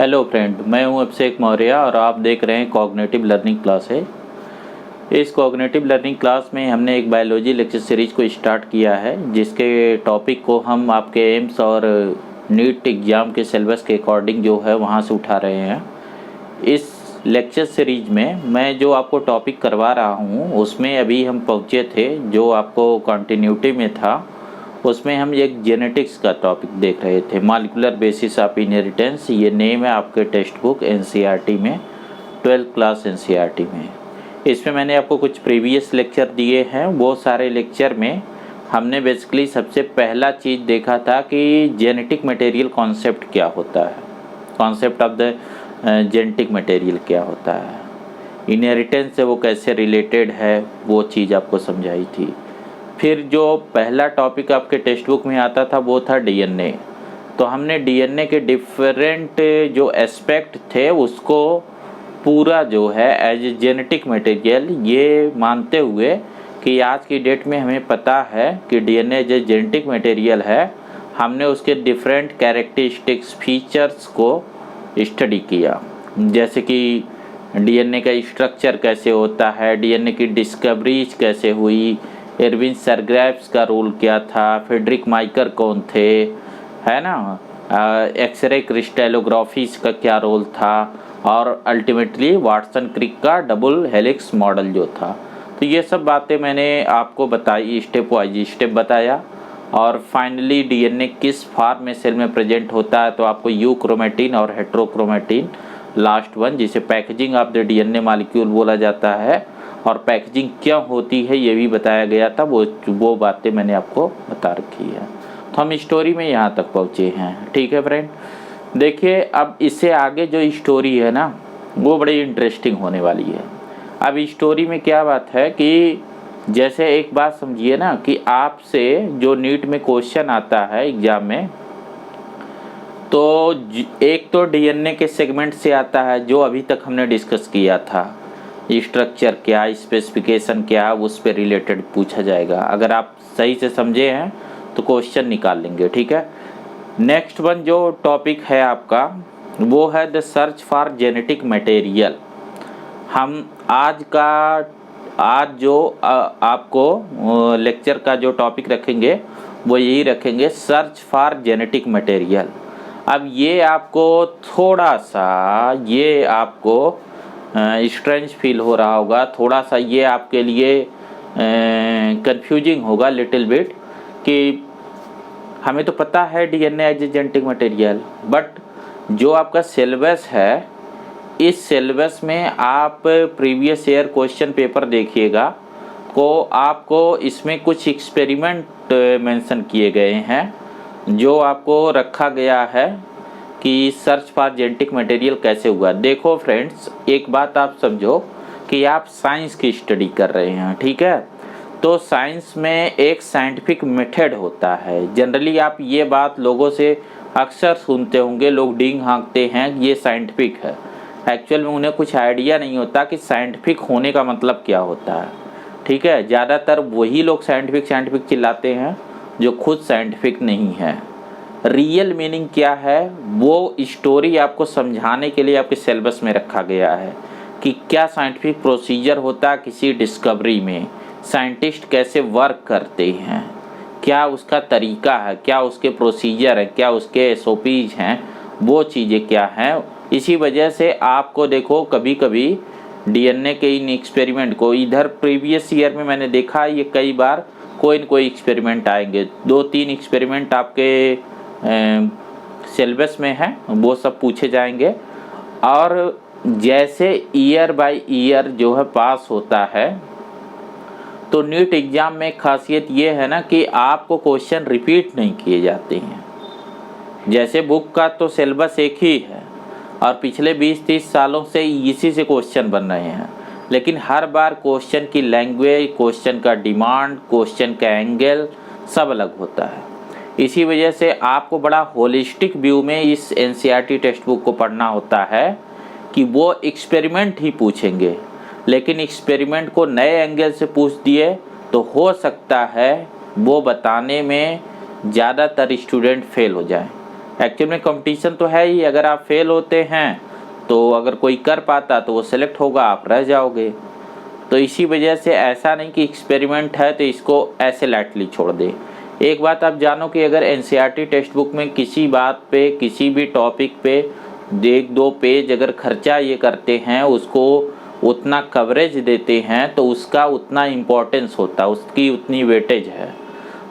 Hello friend, मैं हूं अभिषेक मौर्य और आप देख रहे हैं कॉग्निटिव लर्निंग क्लास है। इस कॉग्निटिव लर्निंग क्लास में हमने एक बायोलॉजी लेक्चर सीरीज को स्टार्ट किया है, जिसके टॉपिक को हम आपके एम्स और नीट एग्ज़ाम के सिलेबस के अकॉर्डिंग जो है वहां से उठा रहे हैं। इस लेक्चर सीरीज में मैं जो आपको टॉपिक करवा रहा हूं उसमें अभी हम पहुंचे थे, जो आपको कंटिन्यूटी में था उसमें हम एक जेनेटिक्स का टॉपिक देख रहे थे, मॉलिक्यूलर बेसिस ऑफ इनहेरिटेंस। ये नेम है आपके टेक्स्ट बुक एनसीईआरटी में, 12th क्लास एनसीईआरटी में। इसमें मैंने आपको कुछ प्रीवियस लेक्चर दिए हैं। वो सारे लेक्चर में हमने बेसिकली सबसे पहला चीज़ देखा था कि जेनेटिक मटेरियल कॉन्सेप्ट क्या होता है, concept of the genetic material क्या होता है, इनहेरिटेंस से वो कैसे रिलेटेड है, वो चीज़ आपको समझाई थी। फिर जो पहला टॉपिक आपके टेक्स्ट बुक में आता था वो था डीएनए। तो हमने डीएनए के डिफरेंट जो एस्पेक्ट थे उसको पूरा जो है एज ए जेनेटिक मटेरियल ये मानते हुए कि आज की डेट में हमें पता है कि डीएनए जो जेनेटिक मटेरियल है, हमने उसके डिफरेंट कैरेक्टरिस्टिक्स फीचर्स को स्टडी किया। जैसे कि डीएनए का स्ट्रक्चर कैसे होता है, डीएनए की डिस्कवरीज कैसे हुई, एरविन सरग्राफ्स का रोल क्या था, फ्रेडरिक माइकर कौन थे, है ना, एक्सरे क्रिस्टलोग्राफी का क्या रोल था, और अल्टीमेटली वाटसन क्रिक का डबल हेलिक्स मॉडल जो था। तो ये सब बातें मैंने आपको बताई, स्टेप वाइज स्टेप बताया। और फाइनली डीएनए किस फॉर्म में सेल में प्रेजेंट होता है, तो आपको यूक्रोमेटिन और हेट्रोक्रोमेटिन लास्ट वन, जिसे packaging of the DNA molecule बोला जाता है, और पैकेजिंग क्या होती है ये भी बताया गया था। वो बातें मैंने आपको बता रखी है। तो हम स्टोरी में यहाँ तक पहुँचे हैं। ठीक है फ्रेंड, देखिए अब इससे आगे जो स्टोरी है ना वो बड़ी इंटरेस्टिंग होने वाली है। अब स्टोरी में क्या बात है कि जैसे एक बात समझिए ना कि आपसे जो नीट में क्वेश्चन आता है एग्जाम में, तो एक तो डीएनए के सेगमेंट से आता है जो अभी तक हमने डिस्कस किया था, स्ट्रक्चर क्या, स्पेसिफिकेशन क्या, उस पर रिलेटेड पूछा जाएगा। अगर आप सही से समझे हैं तो क्वेश्चन निकाल लेंगे। ठीक है, नेक्स्ट वन जो टॉपिक है आपका वो है the search for genetic material. हम आज जो आपको लेक्चर का जो टॉपिक रखेंगे वो यही रखेंगे, सर्च फॉर जेनेटिक मटेरियल। अब ये आपको थोड़ा सा ये आपको स्ट्रेंज फील हो रहा होगा, थोड़ा सा ये आपके लिए कंफ्यूजिंग होगा लिटिल बिट, कि हमें तो पता है DNA as a genetic material, but जो आपका सिलेबस है इस सिलेबस में आप प्रीवियस ईयर क्वेश्चन पेपर देखिएगा तो आपको इसमें कुछ एक्सपेरिमेंट मेंशन किए गए हैं जो आपको रखा गया है कि सर्च फॉर जेनेटिक मटेरियल कैसे हुआ। देखो फ्रेंड्स, एक बात आप समझो कि आप साइंस की स्टडी कर रहे हैं, ठीक है, तो साइंस में एक साइंटिफिक मेथड होता है। जनरली आप ये बात लोगों से अक्सर सुनते होंगे, लोग डींग हाँकते हैं ये साइंटिफिक है। एक्चुअल में उन्हें कुछ आइडिया नहीं होता कि साइंटिफिक होने का मतलब क्या होता है। ठीक है, ज़्यादातर वही लोग साइंटिफिक चिल्लाते हैं जो खुद साइंटिफिक नहीं है। रियल मीनिंग क्या है वो स्टोरी आपको समझाने के लिए आपके सिलेबस में रखा गया है कि क्या साइंटिफिक प्रोसीजर होता है किसी डिस्कवरी में, साइंटिस्ट कैसे वर्क करते हैं, क्या उसका तरीका है, क्या उसके प्रोसीजर है, क्या उसके एसओपीज हैं, वो चीज़ें क्या हैं। इसी वजह से आपको देखो कभी कभी डीएनए के इन एक्सपेरिमेंट को, इधर प्रीवियस ईयर में मैंने देखा ये कई बार कोई न कोई एक्सपेरिमेंट आएंगे, 2-3 एक्सपेरिमेंट आपके सिलेबस में है, वो सब पूछे जाएंगे। और जैसे ईयर बाय ईयर जो है पास होता है, तो नीट एग्ज़ाम में खासियत ये है ना कि आपको क्वेश्चन रिपीट नहीं किए जाते हैं। जैसे बुक का तो सिलेबस एक ही है और पिछले 20-30 सालों से इसी से क्वेश्चन बन रहे हैं, लेकिन हर बार क्वेश्चन की लैंग्वेज, क्वेश्चन का डिमांड, क्वेश्चन का एंगल सब अलग होता है। इसी वजह से आपको बड़ा होलिस्टिक व्यू में इस एनसीईआरटी टेक्स्ट बुक को पढ़ना होता है कि वो एक्सपेरिमेंट ही पूछेंगे, लेकिन एक्सपेरिमेंट को नए एंगल से पूछ दिए तो हो सकता है वो बताने में ज़्यादातर स्टूडेंट फेल हो जाए। एक्चुअल में कंपटीशन तो है ही, अगर आप फेल होते हैं तो अगर कोई कर पाता तो वो सेलेक्ट होगा, आप रह जाओगे। तो इसी वजह से ऐसा नहीं कि एक्सपेरिमेंट है तो इसको ऐसे लाइटली छोड़ दे। एक बात आप जानो कि अगर एनसीईआरटी टेक्स्ट बुक में किसी बात पे, किसी भी टॉपिक पे 1-2 पेज अगर खर्चा ये करते हैं, उसको उतना कवरेज देते हैं, तो उसका उतना इम्पोर्टेंस होता है, उसकी उतनी वेटेज है।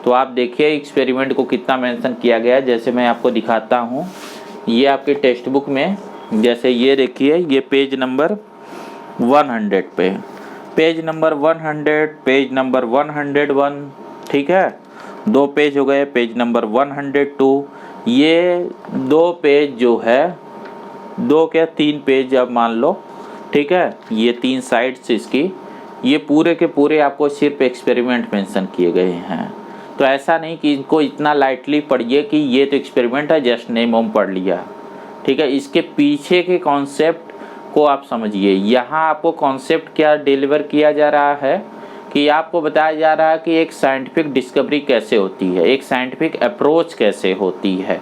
तो आप देखिए एक्सपेरिमेंट को कितना मेंशन किया गया है। जैसे मैं आपको दिखाता हूँ, ये आपके टेक्स्ट बुक में, जैसे ये देखिए, ये पेज नंबर 100 पे, पेज नंबर 100, पेज नंबर 101, ठीक है, 2 पेज हो गए, पेज नंबर 102। ये 2 पेज जो है, 2 क्या 3 पेज अब मान लो, ठीक है, ये 3 साइड्स इसकी, ये पूरे के पूरे आपको सिर्फ एक्सपेरिमेंट मेंशन किए गए हैं। तो ऐसा नहीं कि इनको इतना लाइटली पढ़िए कि ये तो एक्सपेरिमेंट है, जस्ट नेम हम पढ़ लिया, ठीक है। इसके पीछे के कॉन्सेप्ट को आप समझिए। यहाँ आपको कॉन्सेप्ट क्या डिलीवर किया जा रहा है कि आपको बताया जा रहा है कि एक साइंटिफिक डिस्कवरी कैसे होती है, एक साइंटिफिक अप्रोच कैसे होती है।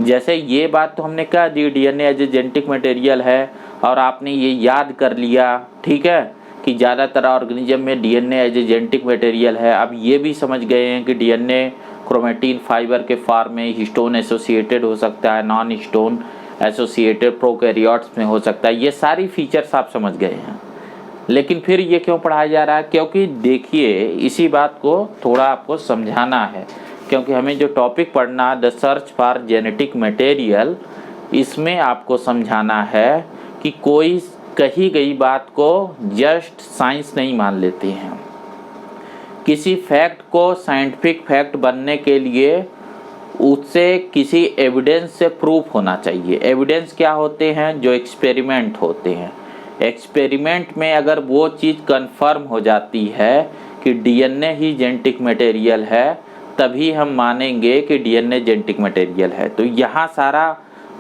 जैसे ये बात तो हमने कह दी, DNA as a genetic material है, और आपने ये याद कर लिया, ठीक है, कि ज़्यादातर ऑर्गेनिज्म में DNA as a genetic material है। अब ये भी समझ गए हैं कि डीएनए क्रोमेटिन फाइबर के फॉर्म में हिस्टोन एसोसिएटेड हो सकता है, नॉन हिस्टोन एसोसिएटेड प्रोकैरियोट्स में हो सकता है। ये सारी फीचर्स आप समझ गए हैं, लेकिन फिर ये क्यों पढ़ाया जा रहा है? क्योंकि देखिए, इसी बात को थोड़ा आपको समझाना है, क्योंकि हमें जो टॉपिक पढ़ना, the search for genetic material, इसमें आपको समझाना है कि कोई कही गई बात को जस्ट साइंस नहीं मान लेते हैं। किसी फैक्ट को साइंटिफिक फैक्ट बनने के लिए उससे किसी एविडेंस से प्रूफ होना चाहिए। एविडेंस क्या होते हैं? जो एक्सपेरिमेंट होते हैं। एक्सपेरिमेंट में अगर वो चीज़ कंफर्म हो जाती है कि डीएनए ही जेनेटिक मटेरियल है, तभी हम मानेंगे कि डीएनए जेनेटिक मटेरियल है। तो यहाँ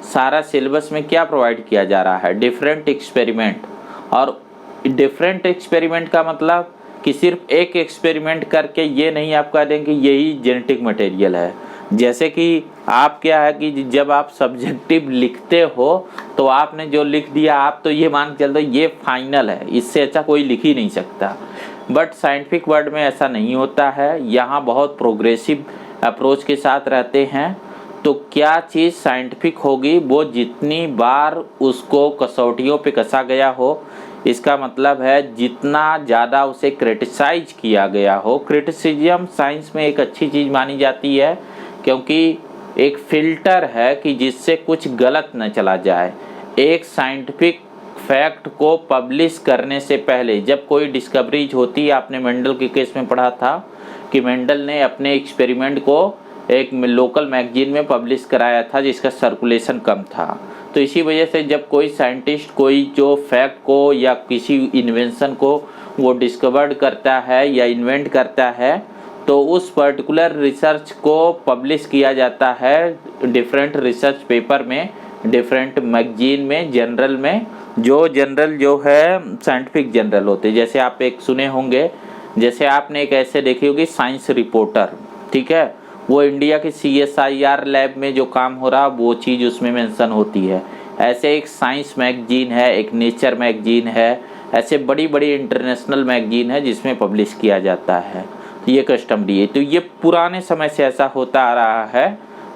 सारा सिलेबस में क्या प्रोवाइड किया जा रहा है? Different experiment. और डिफरेंट एक्सपेरिमेंट का मतलब कि सिर्फ एक एक्सपेरिमेंट करके ये नहीं आप कह दें कि यही जेनेटिक मटेरियल है। जैसे कि आप क्या है कि जब आप सब्जेक्टिव लिखते हो तो आपने जो लिख दिया, आप तो ये मान के चलते ये फाइनल है, इससे अच्छा कोई लिख ही नहीं सकता। बट साइंटिफिक वर्ल्ड में ऐसा नहीं होता है, यहाँ बहुत प्रोग्रेसिव अप्रोच के साथ रहते हैं। तो क्या चीज़ साइंटिफिक होगी, वो जितनी बार उसको कसौटियों पे कसा गया हो, इसका मतलब है जितना ज़्यादा उसे क्रिटिसाइज किया गया हो। क्रिटिसिज्म साइंस में एक अच्छी चीज़ मानी जाती है, क्योंकि एक फिल्टर है कि जिससे कुछ गलत न चला जाए। एक साइंटिफिक फैक्ट को पब्लिश करने से पहले जब कोई डिस्कवरीज होती है, आपने मेंडल के केस में पढ़ा था कि मेंडल ने अपने एक्सपेरिमेंट को एक लोकल मैगजीन में पब्लिश कराया था जिसका सर्कुलेशन कम था। तो इसी वजह से जब कोई साइंटिस्ट कोई जो फैक्ट को या किसी इन्वेंशन को वो डिस्कवर्ड करता है या इन्वेंट करता है, तो उस पर्टिकुलर रिसर्च को पब्लिश किया जाता है डिफरेंट रिसर्च पेपर में, डिफरेंट मैगजीन में, जर्नल में। जो जर्नल जो है साइंटिफिक जर्नल होते हैं। जैसे आप एक सुने होंगे, जैसे आपने एक ऐसे देखी होगी साइंस रिपोर्टर, ठीक है, वो इंडिया के CSIR लैब में जो काम हो रहा वो चीज़ उसमें मेंशन होती है। ऐसे एक साइंस मैगजीन है, एक नेचर मैगजीन है, ऐसे बड़ी बड़ी इंटरनेशनल मैगजीन है जिसमें पब्लिश किया जाता है। तो ये कस्टमरी है। तो ये पुराने समय से ऐसा होता आ रहा है,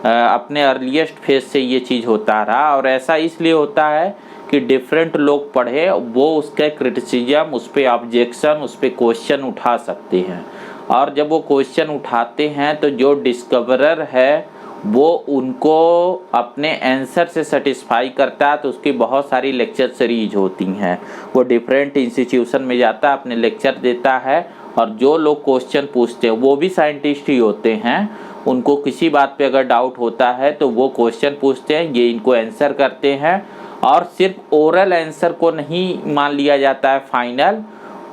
अपने अर्लीस्ट फेज से ये चीज़ होता आ रहा। और ऐसा इसलिए होता है कि डिफरेंट लोग पढ़े, वो उसके क्रिटिसिज्म, उस पर ऑब्जेक्शन, उस पर क्वेश्चन उठा सकते हैं। और जब वो क्वेश्चन उठाते हैं तो जो डिस्कवरर है वो उनको अपने आंसर से सेटिस्फाई करता है। तो उसकी बहुत सारी लेक्चर सीरीज होती हैं, वो डिफरेंट इंस्टीट्यूशन में जाता है, अपने लेक्चर देता है। और जो लोग क्वेश्चन पूछते हैं वो भी साइंटिस्ट ही होते हैं। उनको किसी बात पे अगर डाउट होता है तो वो क्वेश्चन पूछते हैं, ये इनको आंसर करते हैं। और सिर्फ ओरल आंसर को नहीं मान लिया जाता है फाइनल,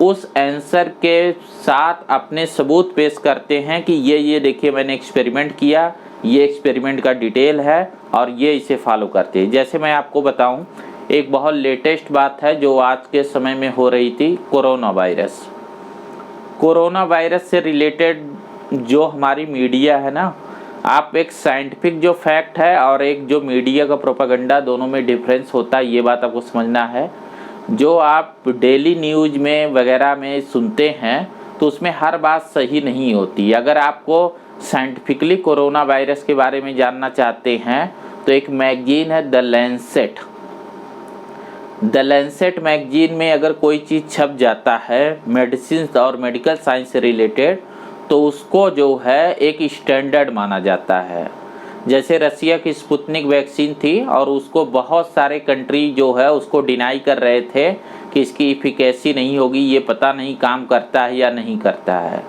उस आंसर के साथ अपने सबूत पेश करते हैं कि ये देखिए मैंने एक्सपेरिमेंट किया, ये एक्सपेरिमेंट का डिटेल है और ये इसे फॉलो करते हैं। जैसे मैं आपको बताऊं, एक बहुत लेटेस्ट बात है जो आज के समय में हो रही थी, कोरोना वायरस। कोरोना वायरस से रिलेटेड जो हमारी मीडिया है ना, आप एक साइंटिफिक जो फैक्ट है और एक जो मीडिया का प्रोपेगेंडा, दोनों में डिफरेंस होता है, ये बात आपको समझना है। जो आप डेली न्यूज में वगैरह में सुनते हैं तो उसमें हर बात सही नहीं होती। अगर आपको साइंटिफिकली कोरोना वायरस के बारे में जानना चाहते हैं तो एक मैगजीन है the Lancet. The Lancet magazine में अगर कोई चीज़ छप जाता है मेडिसिन और मेडिकल साइंस से रिलेटेड तो उसको जो है एक स्टैंडर्ड माना जाता है। जैसे रसिया की स्पुतनिक वैक्सीन थी और उसको बहुत सारे कंट्री जो है उसको डिनाई कर रहे थे कि इसकी इफिकेसी नहीं होगी, ये पता नहीं काम करता है या नहीं करता है।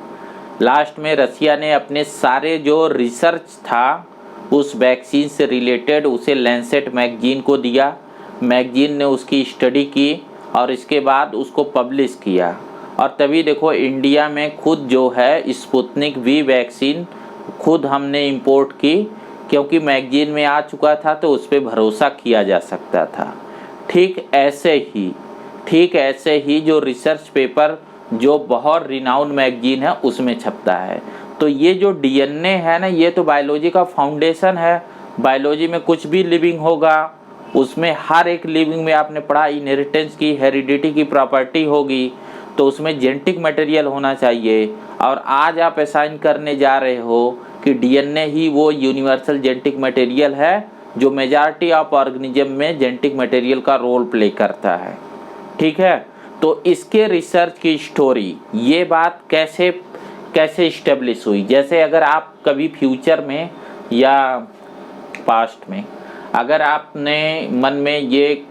लास्ट में रसिया ने अपने सारे जो रिसर्च था उस वैक्सीन से रिलेटेड उसे लैंसेट मैगजीन को दिया। मैगजीन ने उसकी स्टडी की और इसके बाद उसको पब्लिश किया और तभी देखो इंडिया में खुद जो है स्पुतनिक वी वैक्सीन खुद हमने इंपोर्ट की, क्योंकि मैगजीन में आ चुका था तो उस पर भरोसा किया जा सकता था। ठीक ऐसे ही जो रिसर्च पेपर जो बहुत रिनाउंड मैगजीन है उसमें छपता है। तो ये जो डीएनए है ना, ये तो बायोलॉजी का फाउंडेशन है। बायोलॉजी में कुछ भी लिविंग होगा उसमें हर एक लिविंग में आपने पढ़ा इनहेरिटेंस की, हेरिडिटी की प्रॉपर्टी होगी, तो उसमें जेनेटिक मटेरियल होना चाहिए। और आज आप असाइन करने जा रहे हो कि डीएनए ही वो यूनिवर्सल जेनेटिक मटेरियल है जो मेजॉरिटी ऑफ ऑर्गेनिज्म में जेनेटिक मटेरियल का रोल प्ले करता है। ठीक है, तो इसके रिसर्च की स्टोरी, ये बात कैसे इस्टेब्लिश हुई। जैसे अगर आप कभी फ्यूचर में या पास्ट में अगर आपने मन में ये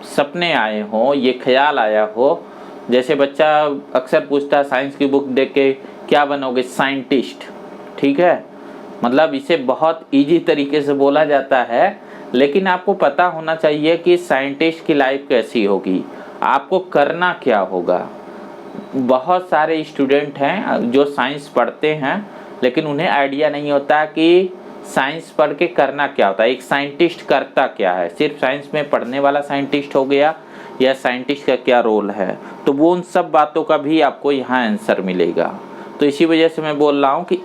सपने आए हो, ये ख्याल आया हो, जैसे बच्चा अक्सर पूछता है साइंस की बुक देख के क्या बनोगे, साइंटिस्ट। ठीक है, मतलब इसे बहुत इजी तरीके से बोला जाता है, लेकिन आपको पता होना चाहिए कि साइंटिस्ट की लाइफ कैसी होगी, आपको करना क्या होगा। बहुत सारे स्टूडेंट हैं जो साइंस पढ़ते हैं लेकिन उन्हें आइडिया नहीं होता कि साइंस पढ़ के करना क्या होता है, एक साइंटिस्ट करता क्या है। सिर्फ साइंस में पढ़ने वाला साइंटिस्ट हो गया या साइंटिस्ट का क्या रोल है, तो वो उन सब बातों का भी आपको यहाँ आंसर मिलेगा। तो इसी वजह से मैं बोल रहा हूँ कि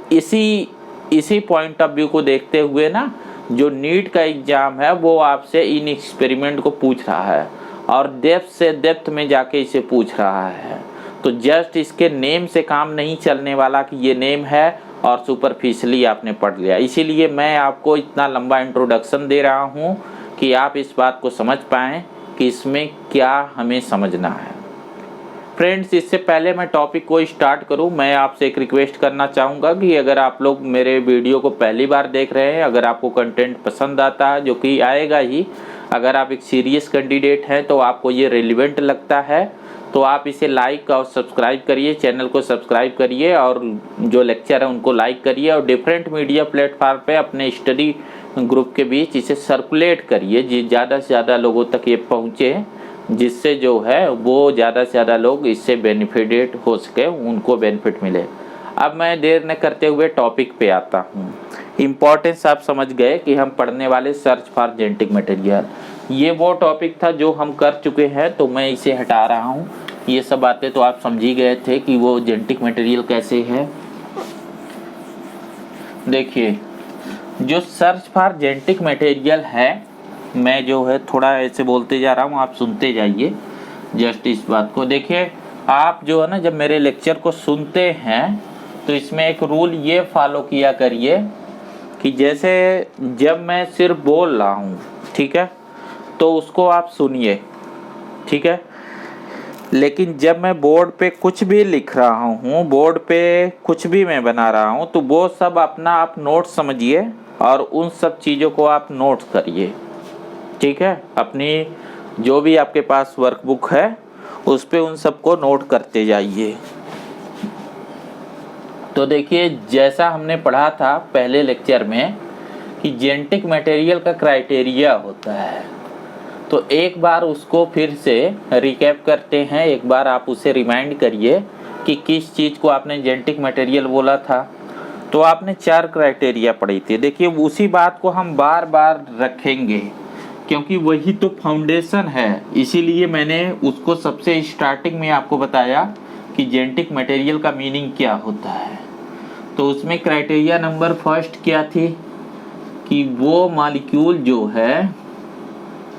इसी पॉइंट ऑफ व्यू को देखते हुए ना जो नीट का एग्जाम है वो आपसे इन एक्सपेरिमेंट को पूछ रहा है और डेप्थ से डेप्थ में जाके इसे पूछ रहा है। तो जस्ट इसके नेम से काम नहीं चलने वाला कि ये नेम है और सुपरफिशियली आपने पढ़ लिया। इसीलिए मैं आपको इतना लंबा इंट्रोडक्शन दे रहा हूँ कि आप इस बात को समझ पाएँ कि इसमें क्या हमें समझना है। फ्रेंड्स, इससे पहले मैं टॉपिक को स्टार्ट करूं, मैं आपसे एक रिक्वेस्ट करना चाहूँगा कि अगर आप लोग मेरे वीडियो को पहली बार देख रहे हैं, अगर आपको कंटेंट पसंद आता है, जो कि आएगा ही, अगर आप एक सीरियस कैंडिडेट हैं तो आपको ये रेलिवेंट लगता है तो आप इसे लाइक और सब्सक्राइब करिए, चैनल को सब्सक्राइब करिए और जो लेक्चर है उनको लाइक करिए और डिफरेंट मीडिया प्लेटफॉर्म पे अपने स्टडी ग्रुप के बीच इसे सर्कुलेट करिए, ज़्यादा से ज़्यादा लोगों तक ये पहुँचे, जिससे जो है वो ज़्यादा से ज़्यादा लोग इससे बेनिफिटेड हो सके, उनको बेनिफिट मिले। अब मैं देर न करते हुए टॉपिक पे आता हूँ। इम्पोर्टेंस आप समझ गए कि हम पढ़ने वाले सर्च फॉर जेनेटिक मटेरियल, ये वो टॉपिक था जो हम कर चुके हैं, तो मैं इसे हटा रहा हूँ। ये सब बातें तो आप समझ ही गए थे कि वो जेनेटिक मटेरियल कैसे है। देखिए, जो सर्च फॉर जेनेटिक मटेरियल है, मैं जो है थोड़ा ऐसे बोलते जा रहा हूँ, आप सुनते जाइए जस्ट इस बात को। देखिए, आप जो है ना जब मेरे लेक्चर को सुनते हैं तो इसमें एक रूल ये फॉलो किया करिए कि जैसे जब मैं सिर्फ बोल रहा हूँ, ठीक है, तो उसको आप सुनिए, ठीक है, लेकिन जब मैं बोर्ड पे कुछ भी लिख रहा हूँ, बोर्ड पे कुछ भी मैं बना रहा हूँ, तो वो सब अपना आप नोट समझिए और उन सब चीज़ों को आप नोट करिए। ठीक है, अपनी जो भी आपके पास वर्कबुक है उस पे उन सबको नोट करते जाइए। तो देखिए, जैसा हमने पढ़ा था पहले लेक्चर में कि जेनेटिक मटेरियल का क्राइटेरिया होता है, तो एक बार उसको फिर से रिकैप करते हैं, एक बार आप उसे रिमाइंड करिए कि किस चीज़ को आपने जेनेटिक मटेरियल बोला था। तो आपने 4 क्राइटेरिया पढ़ी थी। देखिए, उसी बात को हम बार बार रखेंगे क्योंकि वही तो फाउंडेशन है, इसीलिए मैंने उसको सबसे स्टार्टिंग में आपको बताया कि जेनेटिक मटेरियल का मीनिंग क्या होता है। तो उसमें क्राइटेरिया नंबर फर्स्ट क्या थी कि वो मॉलिक्यूल जो है,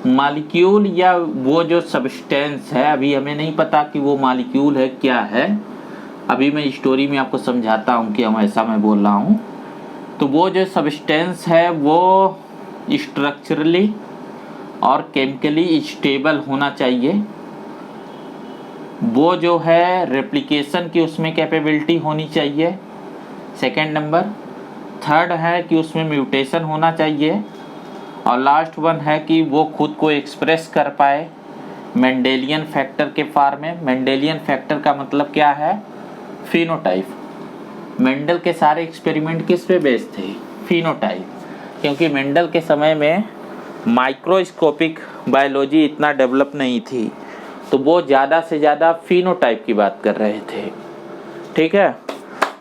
मॉलिक्यूल या वो जो सब्सटेंस है, अभी हमें नहीं पता कि वो मॉलिक्यूल है क्या है, अभी मैं स्टोरी में आपको समझाता हूँ कि हम ऐसा मैं बोल रहा हूँ। तो वो जो सब्सटेंस है वो स्ट्रक्चरली और केमिकली स्टेबल होना चाहिए। वो जो है रेप्लिकेशन की उसमें कैपेबिलिटी होनी चाहिए, सेकंड नंबर। थर्ड है कि उसमें म्यूटेशन होना चाहिए, और लास्ट वन है कि वो खुद को एक्सप्रेस कर पाए मेंडेलियन फैक्टर के फॉर्म में। मेंडेलियन फैक्टर का मतलब क्या है? फिनोटाइप। मेंडल के सारे एक्सपेरिमेंट किस पे बेस्ड थे? फिनोटाइप। क्योंकि मेंडल के समय में माइक्रोस्कोपिक बायोलॉजी इतना डेवलप नहीं थी, तो वो ज़्यादा से ज़्यादा फिनोटाइप की बात कर रहे थे। ठीक है,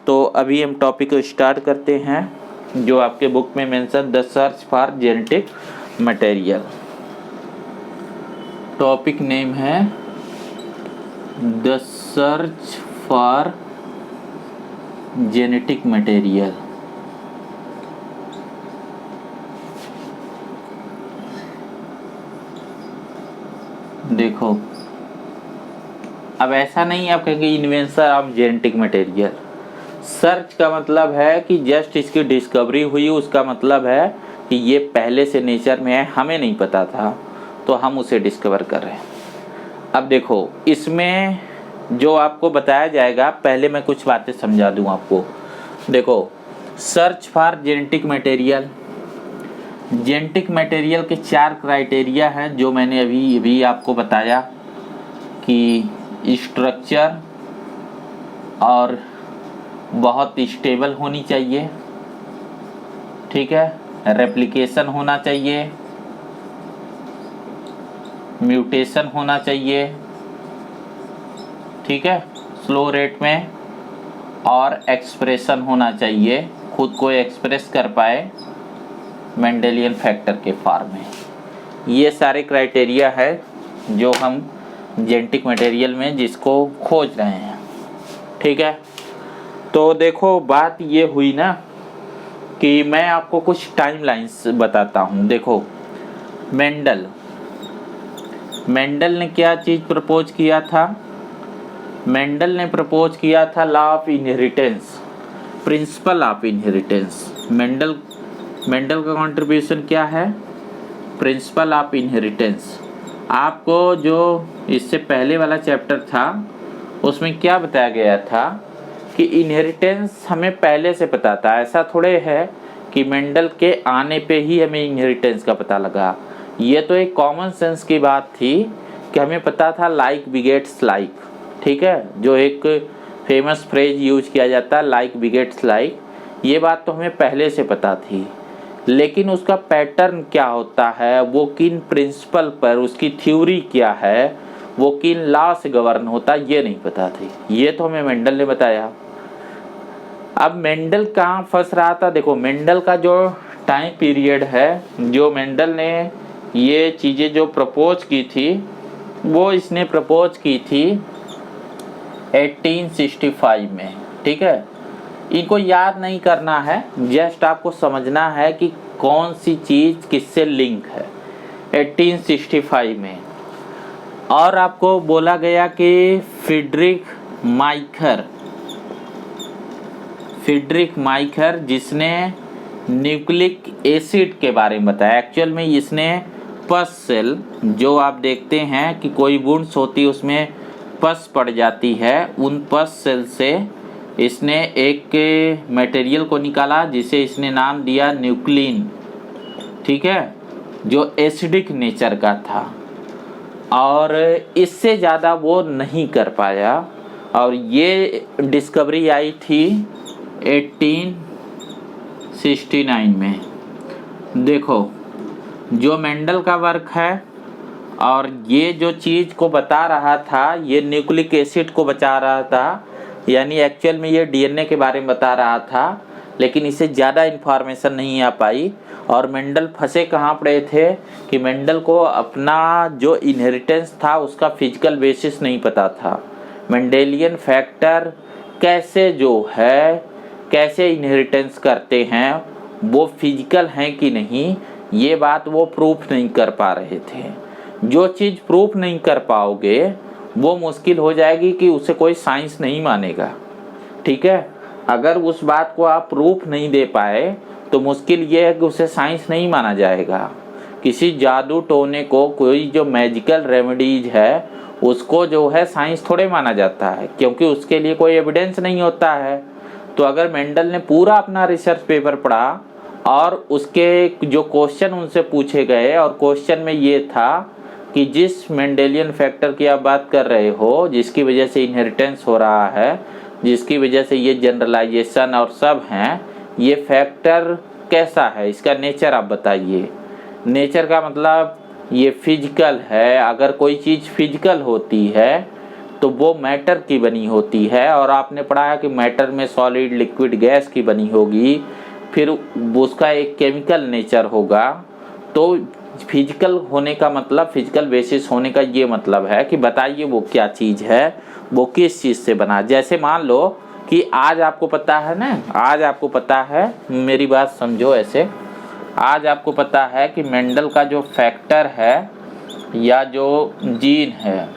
तो अभी हम टॉपिक को स्टार्ट करते हैं, जो आपके बुक में mention, the search for genetic material. Topic name है the search for genetic material. देखो, अब ऐसा नहीं आप कहेंगे invention of genetic material. Search का मतलब है कि जस्ट इसकी डिस्कवरी हुई, उसका मतलब है कि ये पहले से नेचर में है, हमें नहीं पता था, तो हम उसे डिस्कवर कर रहे हैं। अब देखो, इसमें जो आपको बताया जाएगा, पहले मैं कुछ बातें समझा दूं आपको। देखो, search for genetic material, genetic material के 4 क्राइटेरिया हैं जो मैंने अभी आपको बताया कि स्ट्रक्चर और बहुत स्टेबल होनी चाहिए, ठीक है, रेप्लिकेशन होना चाहिए, म्यूटेशन होना चाहिए, ठीक है, स्लो रेट में, और एक्सप्रेशन होना चाहिए, खुद को एक्सप्रेस कर पाए मेंडेलियन फैक्टर के फॉर्म में। ये सारे क्राइटेरिया है जो हम जेनेटिक मटेरियल में जिसको खोज रहे हैं, ठीक है। तो देखो, बात ये हुई ना कि मैं आपको कुछ टाइमलाइंस बताता हूँ। देखो, मेंडल ने क्या चीज़ प्रपोज किया था? मेंडल ने प्रपोज किया था law of inheritance, principle of inheritance. Mendel का कंट्रीब्यूशन क्या है? Principle of inheritance. आपको जो इससे पहले वाला चैप्टर था उसमें क्या बताया गया था कि इनहेरिटेंस हमें पहले से पता था। ऐसा थोड़े है कि मेंडल के आने पे ही हमें इनहेरिटेंस का पता लगा। ये तो एक कॉमन सेंस की बात थी कि हमें पता था लाइक बिगेट्स लाइक, ठीक है, जो एक फेमस फ्रेज यूज किया जाता है, लाइक बिगेट्स लाइक। ये बात तो हमें पहले से पता थी, लेकिन उसका पैटर्न क्या होता है, वो किन प्रिंसिपल पर, उसकी थ्योरी क्या है, वो किन लॉ से गवर्न होता है, ये नहीं पता थी। ये तो हमें मेंडल ने बताया। अब मेंडल कहाँ फंस रहा था? देखो, मेंडल का जो टाइम पीरियड है, जो मेंडल ने ये चीज़ें जो प्रपोज की थी, वो इसने प्रपोज की थी 1865 में, ठीक है। इनको याद नहीं करना है, जस्ट आपको समझना है कि कौन सी चीज़ किससे लिंक है 1865 में। और आपको बोला गया कि फ्रीडरिक माइखर जिसने न्यूक्लिक एसिड के बारे में बताया। एक्चुअल में इसने पस सेल, जो आप देखते हैं कि कोई वुंड्स होती है उसमें पस पड़ जाती है, उन पस सेल से इसने एक मटेरियल को निकाला जिसे इसने नाम दिया न्यूक्लिन, ठीक है, जो एसिडिक नेचर का था, और इससे ज़्यादा वो नहीं कर पाया। और ये डिस्कवरी आई थी 1869 में। देखो, जो मेंडल का वर्क है और ये जो चीज़ को बता रहा था, ये न्यूक्लिक एसिड को बचा रहा था, यानी एक्चुअल में ये डीएनए के बारे में बता रहा था, लेकिन इसे ज़्यादा इन्फॉर्मेशन नहीं आ पाई। और मेंडल फंसे कहाँ पड़े थे कि मेंडल को अपना जो इनहेरिटेंस था उसका फिजिकल बेसिस नहीं पता था। मेंडेलियन फैक्टर कैसे जो है कैसे इनहेरिटेंस करते हैं, वो फिजिकल हैं कि नहीं, ये बात वो प्रूफ नहीं कर पा रहे थे। जो चीज़ प्रूफ नहीं कर पाओगे वो मुश्किल हो जाएगी कि उसे कोई साइंस नहीं मानेगा। ठीक है, अगर उस बात को आप प्रूफ नहीं दे पाए तो मुश्किल ये है कि उसे साइंस नहीं माना जाएगा। किसी जादू टोने को, कोई जो मैजिकल रेमेडीज है उसको जो है साइंस थोड़े माना जाता है, क्योंकि उसके लिए कोई एविडेंस नहीं होता है। तो अगर मेंडल ने पूरा अपना रिसर्च पेपर पढ़ा और उसके जो क्वेश्चन उनसे पूछे गए, और क्वेश्चन में ये था कि जिस मेंडेलियन फैक्टर की आप बात कर रहे हो, जिसकी वजह से इनहेरिटेंस हो रहा है, जिसकी वजह से ये जनरलाइजेशन और सब हैं, ये फैक्टर कैसा है, इसका नेचर आप बताइए। नेचर का मतलब ये फिजिकल है। अगर कोई चीज़ फिजिकल होती है तो वो मैटर की बनी होती है, और आपने पढ़ा है कि मैटर में सॉलिड, लिक्विड, गैस की बनी होगी, फिर उसका एक केमिकल नेचर होगा। तो फिजिकल होने का मतलब, फिजिकल बेसिस होने का ये मतलब है कि बताइए वो क्या चीज़ है, वो किस चीज़ से बना। जैसे मान लो कि आज आपको पता है ना, आज आपको पता है, मेरी बात समझो ऐसे, आज आपको पता है कि मेंडल का जो फैक्टर है या जो जीन है,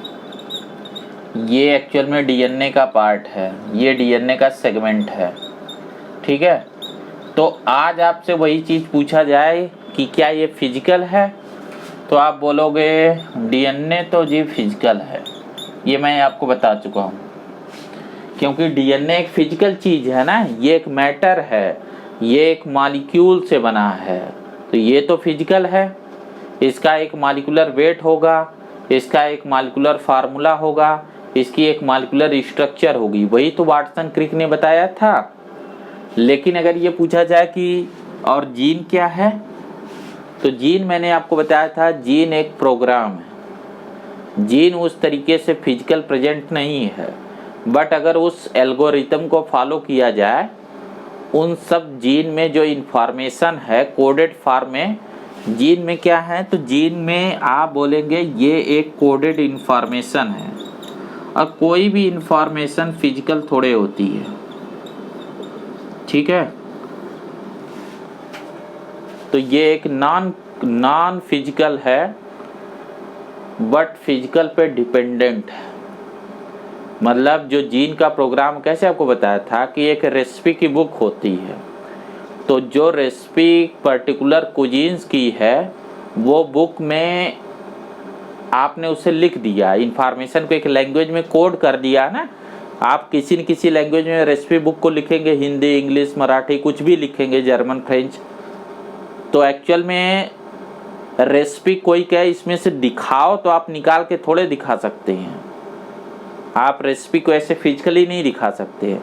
ये एक्चुअल में डीएनए का पार्ट है, ये डीएनए का सेगमेंट है। ठीक है, तो आज आपसे वही चीज़ पूछा जाए कि क्या ये फिजिकल है, तो आप बोलोगे डीएनए तो जी फिजिकल है। ये मैं आपको बता चुका हूँ, क्योंकि डीएनए एक फिजिकल चीज़ है ना, ये एक मैटर है, ये एक मॉलिक्यूल से बना है, तो ये तो फिजिकल है। इसका एक मॉलिक्यूलर वेट होगा, इसका एक मॉलिक्यूलर फार्मूला होगा, इसकी एक मॉलिक्यूलर स्ट्रक्चर होगी, वही तो वाटसन क्रिक ने बताया था। लेकिन अगर ये पूछा जाए कि और जीन क्या है, तो जीन मैंने आपको बताया था, जीन एक प्रोग्राम है। जीन उस तरीके से फिजिकल प्रेजेंट नहीं है, बट अगर उस एल्गोरिथम को फॉलो किया जाए, उन सब जीन में जो इन्फॉर्मेशन है कोडेड फॉर्म में, जीन में क्या है, तो जीन में आप बोलेंगे ये एक कोडेड इन्फॉर्मेशन है, और कोई भी इन्फॉर्मेशन फिजिकल थोड़े होती है। ठीक है, तो ये एक नॉन फिजिकल है, बट फिजिकल पे डिपेंडेंट है। मतलब जो जीन का प्रोग्राम, कैसे आपको बताया था कि एक रेसिपी की बुक होती है, तो जो रेसिपी पर्टिकुलर कुजीन्स की है, वो बुक में आपने उसे लिख दिया, इन्फॉर्मेशन को एक लैंग्वेज में कोड कर दिया ना। आप किसी न किसी लैंग्वेज में रेसिपी बुक को लिखेंगे, हिंदी, इंग्लिश, मराठी, कुछ भी लिखेंगे, जर्मन, फ्रेंच, तो एक्चुअल में रेसिपी कोई कहे इसमें से दिखाओ, तो आप निकाल के थोड़े दिखा सकते हैं। आप रेसिपी को ऐसे फिजिकली नहीं दिखा सकते हैं।